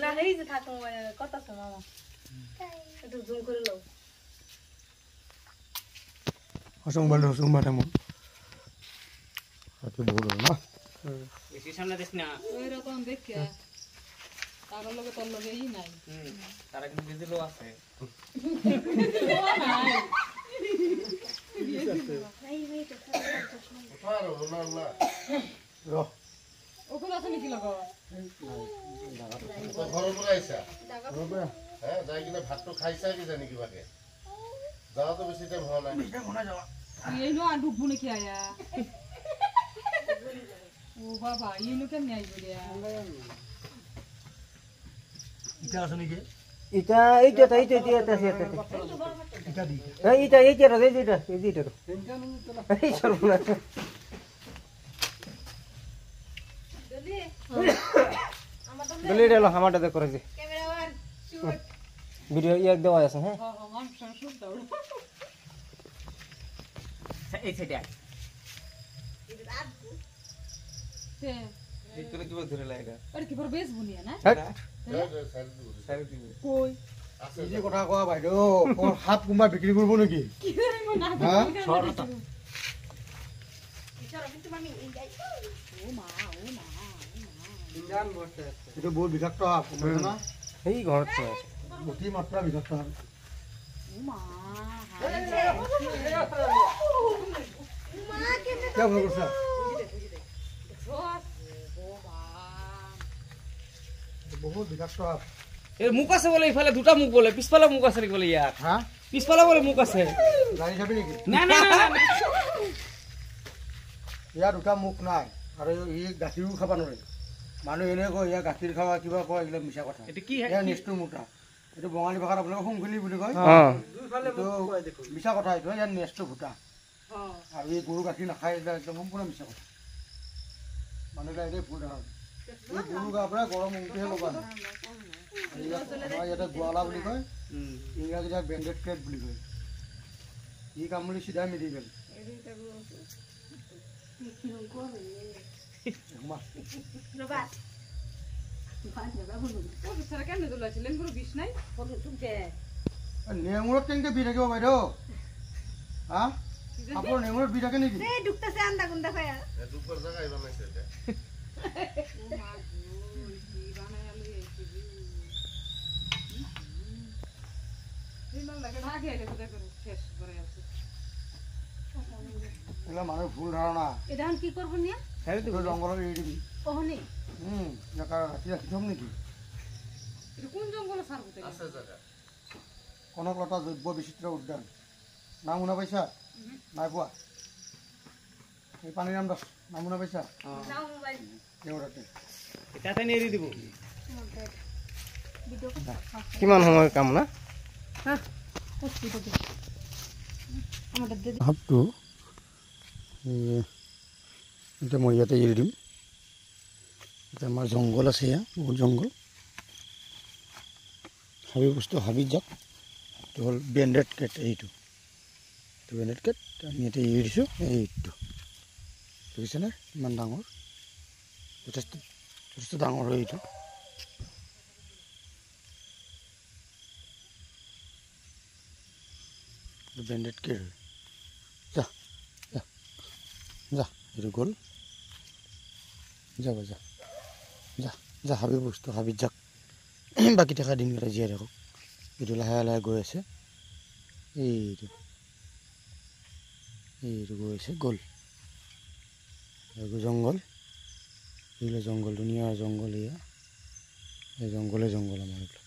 না এই যে থাকো কত আছে মামা একটু জুম করে লও হসংবাদ এমন আজকে ভোর হলো না বেশি সামনে দেখ না ওই রকম দেখে তার লগে তোর লগেই নাই তারা কিন্তু দিদিলো আছে ওগুলো আছে নাকি লগো ঘৰৰ পৰা আহিছা হ্যাঁ যাই কিনে ভাতটো খাইছা কি জানি কিবাকে যাওয়াতো বেশি টাইম হওয়া নাই এই নো আর ডুববো নাকি আয়া ও বাবা এই নো কেমনে আইব রে ইটা আছে নাকি এটা এইটা আছে ইটা দি এইটা এই সর্বনাশ দলি রেলো আমারটাতে করেছে ক্যামেরাম্যান ভিডিও ইয়াক দেওয়া আছে হ্যাঁ মান শুট দাও এই সেটা তে ভিতরে কি ধরে লাগা আর কি পর বেশ বুনিয়া না কই এই যে কথা কোৱা বাইদেউ ওর হাত কোনবা বিক্রি করব নাকি কি রে মো না হ্যাঁ সরতা ইছারা কিন্তু মামি এই যাই ও মা ইঞ্জান বসে আছে এটা বহুত বিষাক্ত হাত বুঝছ না এই ঘৰত আছে অতি মাত্রা বিষাক্ত হাত ও মা কে ভুল করছ বহুত বিষাক্ত হাত এর মুখ আছে বলে ইফালে দুটা মুখ বলে পিছফালে মুখ আছে বলে ইয়ার হ্যাঁ পিছফালে বলে মুখ আছে গাড়ি যাবি নাকি না না না ইয়াৰ দুটা মুখ নাই আৰু ই গাখীৰো খাব নোৱাৰে মানুহ এনে কয় ইয়াৰ গাখীৰ খাৱা কিবা কয় এইবিলাক মিছা কথা এটা কি ইয়াৰ নিষ্ঠুৰ মোটা এইটো বঙালী ভাষাত আপোনালোকে শুংখুলি বুলি কয় এইটো মিছা কথা এইটো ইয়াৰ নেচটো ভূটা আৰু এই গৰু গাখীৰ নাখায় এইবিলাক একদম সম্পূৰ্ণ মিছা কথা মানুহবিলাক এইটোৱে ভুল ধাৰণা এই গৰু গাৰ পৰা গৰম উংটিহে ল'বা নাই আমাৰ ইয়াতে গোৱালা বুলি কয় ইংৰাজীত ইয়াক বেণ্ডেড ক্ৰেট বুলি কয় ই কামুৰি চিধাই মেডিকেল নেমুৰত কেনেকে বি থাকিব বাইদেউ হা আপোনাৰ নেমুৰত বি থাকে নেকি ঢুকতেছে আন্দা গুন্দা খায়া দুপুৰ জায়গায় বানাইছে এটা এইবিলাক মানুহৰ ভুল ধাৰণা এটা কি কৰব নিয়া এইটো জংঘলত এৰি দিবি ওহনি ৰাতি ৰাখি থম নেকি এটা কোন জঙ্গল সাৰবো তে আছে জায়গা কনকলতা জৈৱ বিচিত্ৰ উদ্যান নাম শুনা পাইছা নাই পোৱা এই পানীৰ নাম দছ নাম শুনা পাইছা নাও মোবাইল তেওঁ তাতে এটাতে নেৰি দিব কিমান সময় কাম না হ্যাঁ কষ্ট তো আমাদেৰ দে হাতটো এতিয়া মই ইয়াতে এৰি দিম এতিয়া আমাৰ জংঘল আছে ইয়াত বহুত জংঘল হাবি বস্তু হাবিত যাক এইটো হ'ল বেণ্ডেড কেট এইটো বেণ্ডেড কেট আমি ইয়াতে এৰি দিছোঁ এইটো দেখিছেনে ইমান ডাঙৰ যথেষ্ট যথেষ্ট ডাঙৰ হয় এইটো বেণ্ডেড কেট হয় যা যা যা এইটো গ'ল যাব যা যা যা হাবি বস্তু হাবিত যাক বাকী থকা দিনকেইটা জীয়াই থাকক এইটো লাহে লাহে গৈ আছে এইটো এইটো গৈ আছে গ'ল জংঘল এইবিলাক জংঘল ধুনীয়া জংঘল এয়া এই জংঘলে জংঘল আমাৰ এইবিলাক